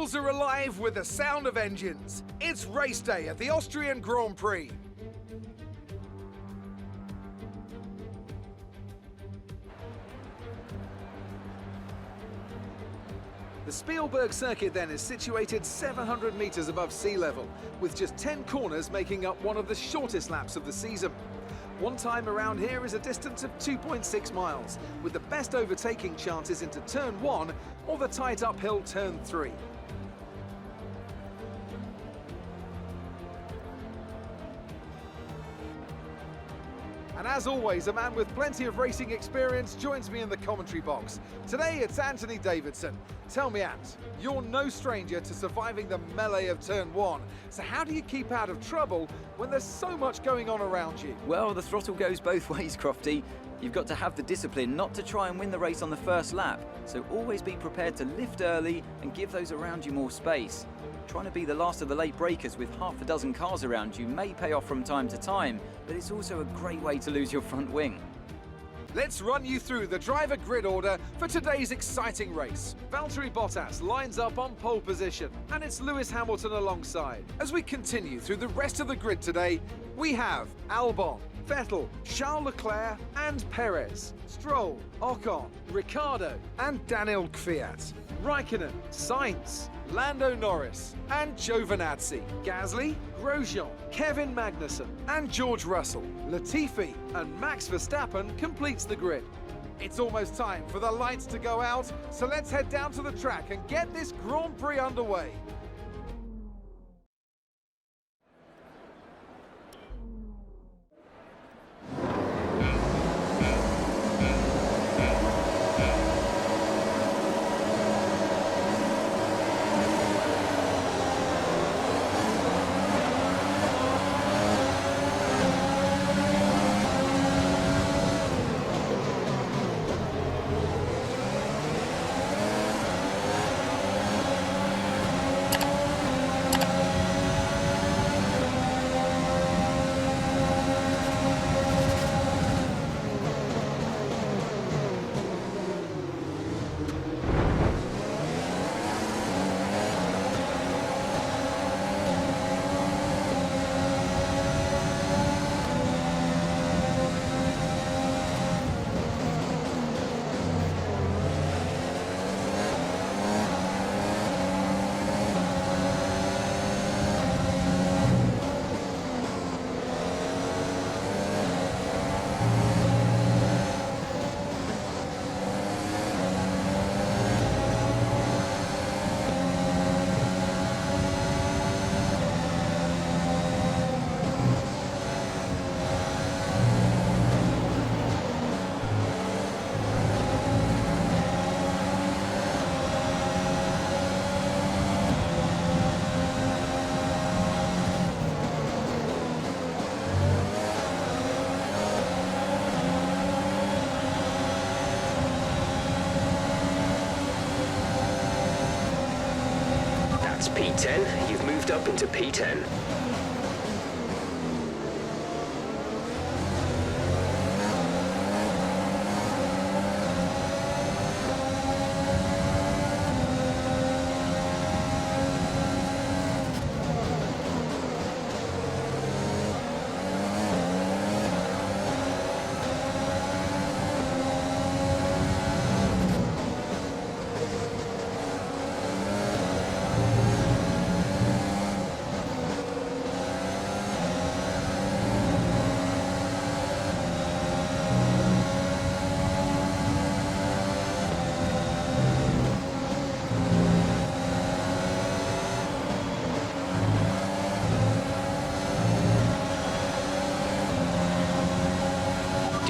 wheels are alive with the sound of engines. It's race day at the Austrian Grand Prix. The Spielberg circuit then is situated 700 meters above sea level, with just 10 corners making up one of the shortest laps of the season. One time around here is a distance of 2.6 miles, with the best overtaking chances into turn 1 or the tight uphill turn 3. And as always, a man with plenty of racing experience joins me in the commentary box. Today it's Anthony Davidson. Tell me, Ant, you're no stranger to surviving the melee of turn 1. So how do you keep out of trouble when there's so much going on around you? Well, the throttle goes both ways, Crofty. You've got to have the discipline not to try and win the race on the first lap. So always be prepared to lift early and give those around you more space. Trying to be the last of the late breakers with half a dozen cars around you may pay off from time to time, but it's also a great way to lose your front wing. Let's run you through the driver grid order for today's exciting race. Valtteri Bottas lines up on pole position, and it's Lewis Hamilton alongside. As we continue through the rest of the grid today, we have Albon, Vettel, Charles Leclerc and Perez, Stroll, Ocon, Ricciardo and Daniel Kvyat, Raikkonen, Sainz, Lando Norris and Giovinazzi, Gasly, Grosjean, Kevin Magnussen and George Russell, Latifi and Max Verstappen completes the grid. It's almost time for the lights to go out, so let's head down to the track and get this Grand Prix underway. P10, you've moved up into P10.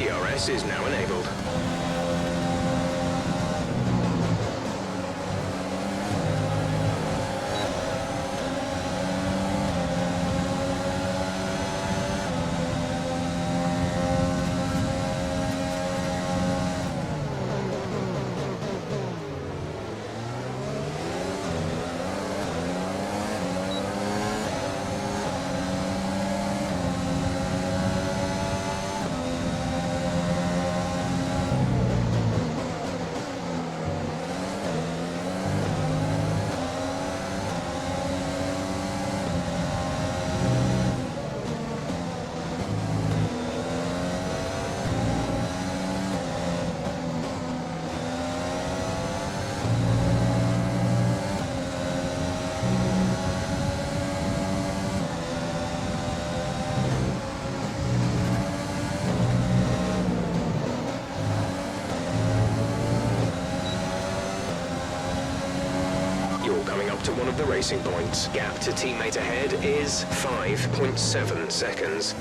DRS is now enabled. up to one of the racing points. Gap to teammate ahead is 5.7 seconds.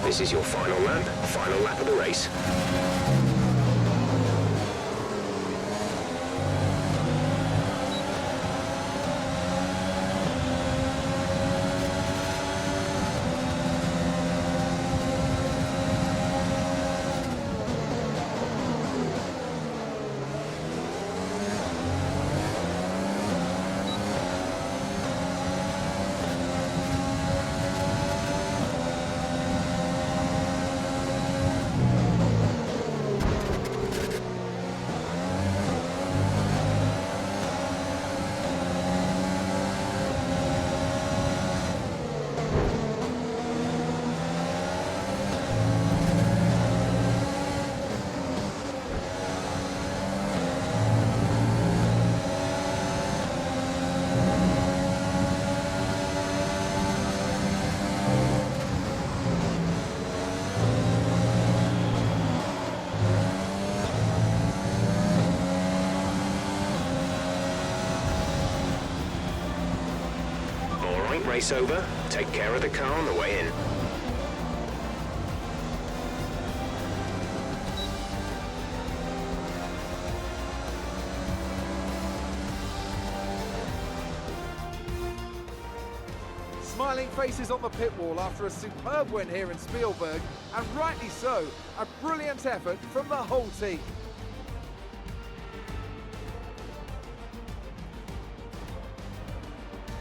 This is your final lap of the race. Race over. Take care of the car on the way in. Smiling faces on the pit wall after a superb win here in Spielberg, and rightly so, a brilliant effort from the whole team.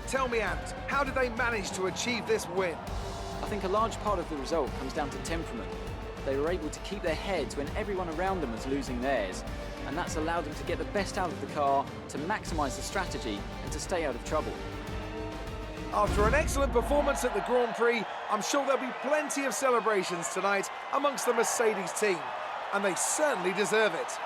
Tell me, Ant, how did they manage to achieve this win? I think a large part of the result comes down to temperament. They were able to keep their heads when everyone around them was losing theirs, and that's allowed them to get the best out of the car, to maximise the strategy, and to stay out of trouble. After an excellent performance at the Grand Prix, I'm sure there'll be plenty of celebrations tonight amongst the Mercedes team, and they certainly deserve it.